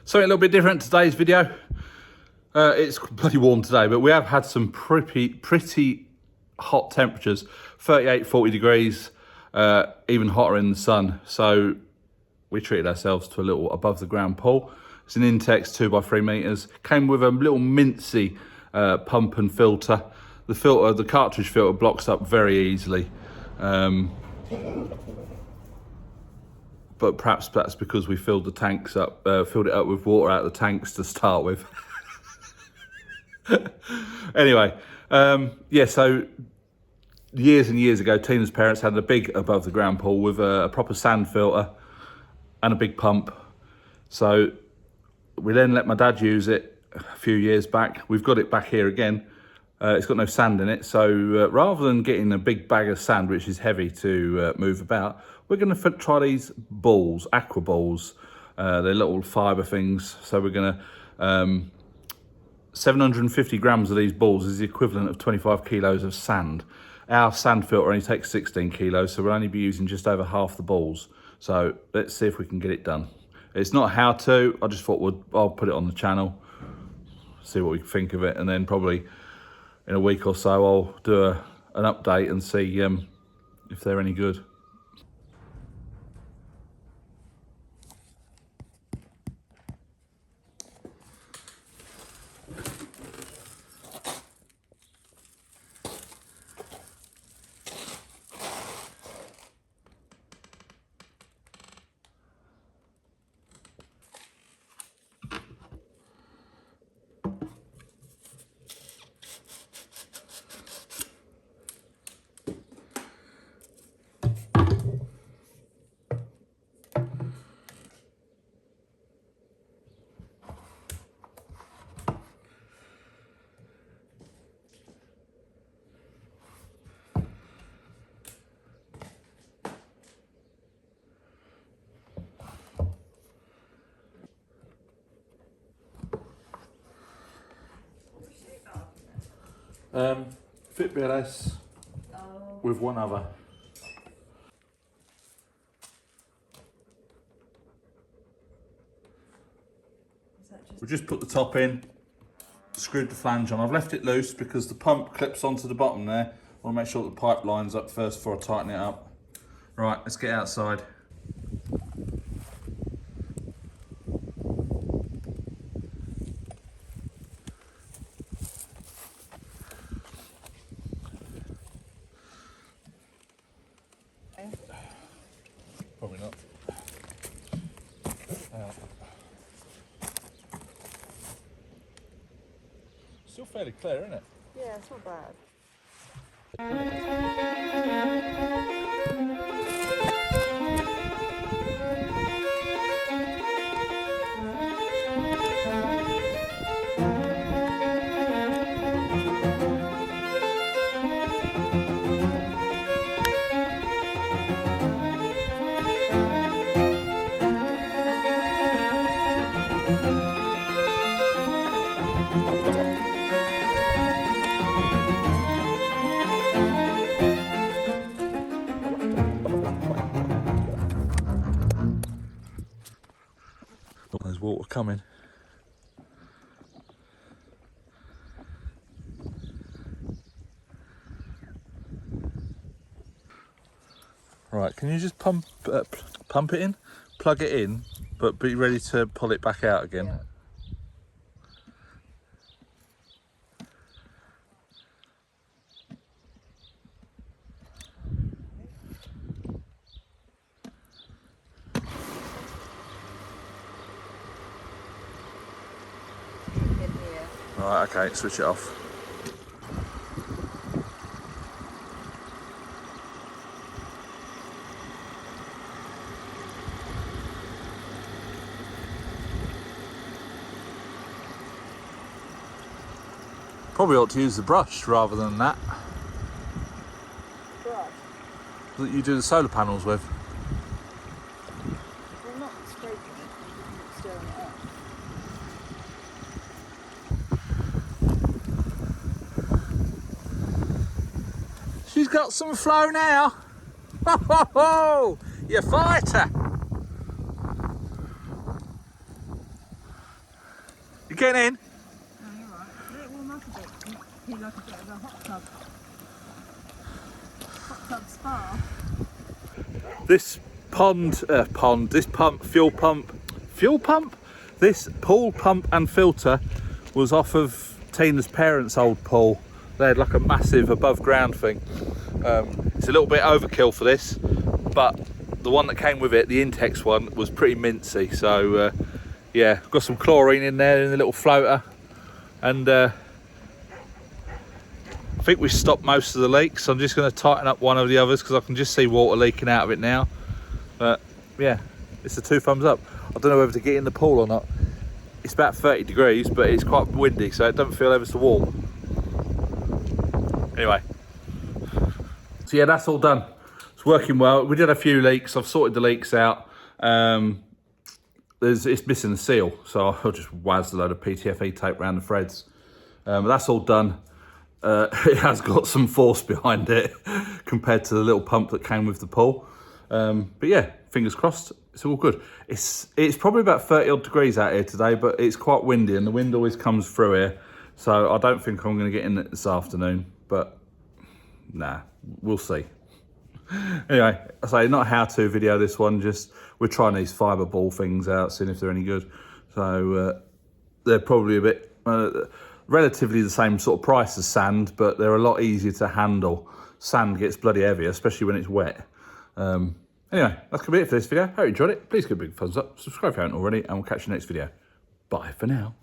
Something a little bit different today's video. It's bloody warm today, but we have had some pretty hot temperatures, 38, 40 degrees, even hotter in the sun. So we treated ourselves to a little above the ground pool. It's an Intex 2x3 meters. Came with a little mincy pump and filter. The cartridge filter blocks up very easily. But perhaps that's because we filled the tanks up, filled it up with water out of the tanks to start with. Anyway, yeah, so years and years ago, Tina's parents had a big above the ground pool with a proper sand filter and a big pump. So we then let my dad use it a few years back. We've got it back here again. It's got no sand in it. So rather than getting a big bag of sand, which is heavy to move about, we're going to try these balls, aqua balls. They're little fibre things. So we're going to, 750 grams of these balls is the equivalent of 25 kilos of sand. Our sand filter only takes 16 kilos, so we'll only be using just over half the balls. So let's see if we can get it done. It's not how to, I just thought I'll put it on the channel, see what we think of it, and then probably in a week or so I'll do an update and see if they're any good. Fit BLS with one other. We just put the top in, screwed the flange on. I've left it loose because the pump clips onto the bottom there. I want to make sure that the pipe lines up first before I tighten it up. Right, let's get outside. Probably not. Still fairly clear, isn't it? Yeah, it's not bad. There's water coming. Right, can you just pump it in, plug it in, but be ready to pull it back out again? Yeah. Right, okay, switch it off. Probably ought to use the brush rather than that. Brush? That you do the solar panels with. We're not scraping it, we're stirring it up. She's got some flow now. Ho ho ho! You fighter! You getting in? Oh, you're right. Let it warm up a bit. You like a bit of a hot tub. Hot tub spa. This fuel pump? This pool pump and filter was off of Tina's parents' old pool. They had like a massive above ground thing. It's a little bit overkill for this, but the one that came with it, the Intex one, was pretty mincy. So yeah, got some chlorine in there in the little floater, and I think we stopped most of the leaks. I'm just going to tighten up one of the others because I can just see water leaking out of it now. But yeah, it's a 2 thumbs up. I don't know whether to get in the pool or not. It's about 30 degrees, but it's quite windy, so it doesn't feel ever so warm. Anyway, so yeah, that's all done. It's working well. We did a few leaks. I've sorted the leaks out. It's missing the seal, so I'll just waz a load of PTFE tape around the threads. But that's all done. It has got some force behind it compared to the little pump that came with the pool. But yeah, fingers crossed, it's all good. It's probably about 30 odd degrees out here today, but it's quite windy and the wind always comes through here. So I don't think I'm going to get in it this afternoon, but nah, we'll see. Anyway, I say not a how-to video, this one, just we're trying these fibre ball things out, seeing if they're any good. So they're probably a bit, relatively the same sort of price as sand, but they're a lot easier to handle. Sand gets bloody heavy, especially when it's wet. Anyway, that's going to be it for this video. Hope you enjoyed it. Please give a big thumbs up, subscribe if you haven't already, and we'll catch you next video. Bye for now.